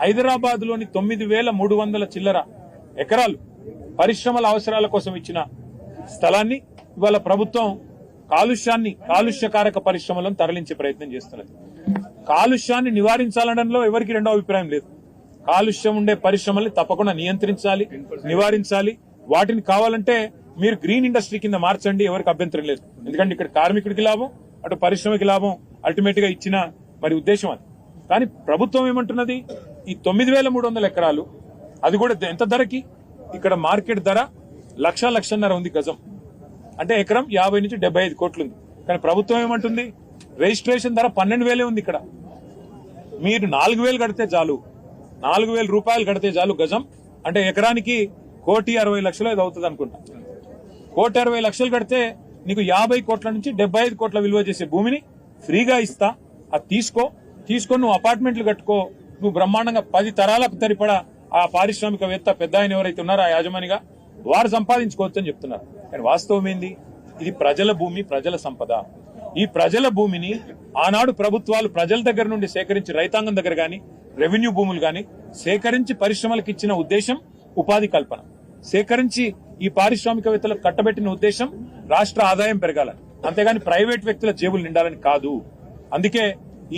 హైదరాబాద్ లోని 9,300 చిల్లర ఎకరాలు పరిశ్రమల అవసరాల కోసం ఇచ్చిన స్థలాన్ని ఇవాళ ప్రభుత్వం కాలుష్యకారక పరిశ్రమలను తరలించే ప్రయత్నం చేస్తున్నది. కాలుష్యాన్ని నివారించాలనడంలో ఎవరికి రెండో అభిప్రాయం లేదు. కాలుష్యం ఉండే పరిశ్రమల్ని తప్పకుండా నియంత్రించాలి, నివారించాలి. వాటిని కావాలంటే మీరు గ్రీన్ ఇండస్ట్రీ కింద మార్చండి, ఎవరికి అభ్యంతరం లేదు. ఎందుకంటే ఇక్కడ కార్మికుడికి లాభం, అటు పరిశ్రమకి లాభం అల్టిమేట్ గా ఇచ్చిన మరి ఉద్దేశం అది. కానీ ప్రభుత్వం ఏమంటున్నది, ఈ 9,300 ఎకరాలు అది కూడా ఎంత ధరకి? ఇక్కడ మార్కెట్ ధర 1,00,00,000 ఉంది గజం, అంటే ఎకరం 50 నుంచి 75 కోట్లు ఉంది. కానీ ప్రభుత్వం ఏమంటుంది, రిజిస్ట్రేషన్ ధర 12,000 ఉంది. ఇక్కడ మీరు 4,000 కడితే చాలు, 4,000 రూపాయలు కడితే చాలు గజం, అంటే ఎకరానికి 1,60,00,000 ఇది అవుతుంది అనుకుంటా. 1,60,00,000 కడితే నీకు 50 కోట్ల నుంచి 75 కోట్ల విలువ చేసే భూమిని ఫ్రీగా ఇస్తా, అది తీసుకొని నువ్వు అపార్ట్మెంట్లు కట్టుకో, నువ్వు బ్రహ్మాండంగా 10 తరాలకు సరిపడా ఆ పారిశ్రామికవేత్త పెద్ద ఆయన ఎవరైతే ఉన్నారో ఆ యాజమానిగా వారు సంపాదించుకోవచ్చు అని చెప్తున్నారు. కానీ వాస్తవం ఏంది, ఇది ప్రజల భూమి, ప్రజల సంపద. ఈ ప్రజల భూమిని ఆనాడు ప్రభుత్వాలు ప్రజల దగ్గర నుండి సేకరించి, రైతాంగం దగ్గర గాని రెవెన్యూ భూములు గాని సేకరించి పరిశ్రమలకు ఇచ్చిన ఉద్దేశం ఉపాధి కల్పన, సేకరించి ఈ పారిశ్రామికవేత్తలకు కట్టబెట్టిన ఉద్దేశం రాష్ట్ర ఆదాయం పెరగాలని, అంతేగాని ప్రైవేట్ వ్యక్తుల జేబులు నిండాలని కాదు. అందుకే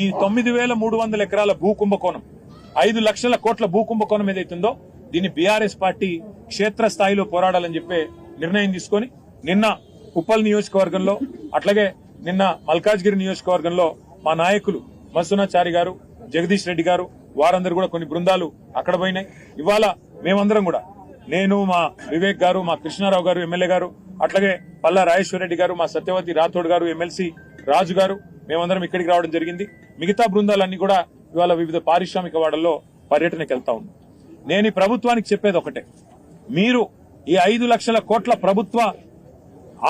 ఈ 9,300 ఎకరాల భూ కుంభకోణం, 5 లక్షల కోట్ల భూ కుంభకోణం ఏదైతుందో దీన్ని బీఆర్ఎస్ పార్టీ క్షేత్రస్థాయిలో పోరాడాలని చెప్పే నిర్ణయం తీసుకొని నిన్న ఉప్పల్ నియోజకవర్గంలో, అట్లాగే నిన్న మల్కాజ్గిరి నియోజకవర్గంలో మా నాయకులు మత్స్సునాచారి గారు, జగదీష్ రెడ్డి గారు, వారందరూ కూడా కొన్ని బృందాలు అక్కడ పోయినాయి. ఇవాళ మేమందరం కూడా, నేను, మా వివేక్ గారు, మా కృష్ణారావు గారు ఎమ్మెల్యే గారు, అట్లాగే పల్లా రాజేశ్వర రెడ్డి గారు, మా సత్యవతి రాథోడ్ గారు, ఎమ్మెల్సీ రాజు గారు, మేమందరం ఇక్కడికి రావడం జరిగింది. మిగతా బృందాలన్నీ కూడా ఇవాళ వివిధ పారిశ్రామిక వాడల్లో పర్యటనకు వెళ్తా ఉంది. నేను ఈ ప్రభుత్వానికి చెప్పేది ఒకటే, మీరు ఈ 5 లక్షల కోట్ల ప్రభుత్వ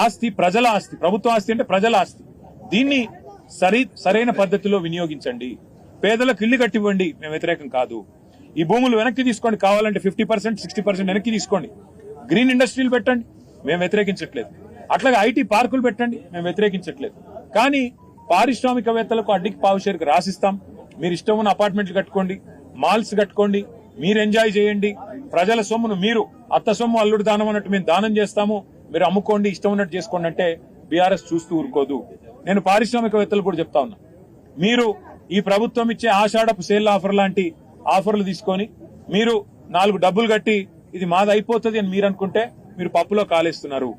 ఆస్తి, ప్రజల ఆస్తి, ప్రభుత్వ ఆస్తి అంటే ప్రజల ఆస్తి, దీన్ని సరైన పద్ధతిలో వినియోగించండి. పేదలకు ఇల్లు కట్టివ్వండి, మేము వ్యతిరేకం కాదు. ఈ భూములు వెనక్కి తీసుకోండి, కావాలంటే 50%, 60% వెనక్కి తీసుకోండి. గ్రీన్ ఇండస్ట్రీలు పెట్టండి, మేము వ్యతిరేకించట్లేదు. అట్లాగే ఐటీ పార్కులు పెట్టండి, మేము వ్యతిరేకించట్లేదు. కానీ పారిశ్రామికవేత్తలకు అడ్డికి పావుషేరుకు రాసిస్తాం, మీరు ఇష్టం ఉన్న అపార్ట్మెంట్లు కట్టుకోండి, మాల్స్ కట్టుకోండి, మీరు ఎంజాయ్ చేయండి. ప్రజల సొమ్మును మీరు అత్త సొమ్ము అల్లుడు దానం అన్నట్టు మేము దానం చేస్తాము, మీరు అమ్ముకోండి, ఇష్టం ఉన్నట్టు చేసుకోండి అంటే బీఆర్ఎస్ చూస్తూ ఊరుకోదు. నేను పారిశ్రామికవేత్తలు కూడా చెప్తా ఉన్నా, మీరు ఈ ప్రభుత్వం ఇచ్చే ఆషాఢపు సేల్ ఆఫర్ లాంటి ఆఫర్లు తీసుకొని మీరు 4 డబ్బులు కట్టి ఇది మాది అయిపోతుంది అని మీరు అనుకుంటే మీరు పప్పులో కాలేస్తున్నారు.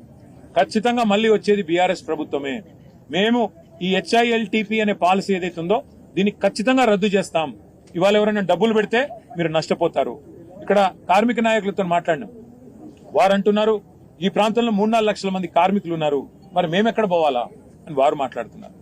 ఖచ్చితంగా మళ్లీ వచ్చేది బీఆర్ఎస్ ప్రభుత్వమే. మేము ఈ HILTP అనే పాలసీ ఏదైతే ఉందో దీన్ని ఖచ్చితంగా రద్దు చేస్తాం. ఇవాళ ఎవరైనా డబ్బులు పెడితే మీరు నష్టపోతారు. ఇక్కడ కార్మిక నాయకులతో మాట్లాడినాం, వారు అంటున్నారు ఈ ప్రాంతంలో 3-4 లక్షల మంది కార్మికులు ఉన్నారు, మరి మేమెక్కడ పోవాలా అని వారు మాట్లాడుతున్నారు.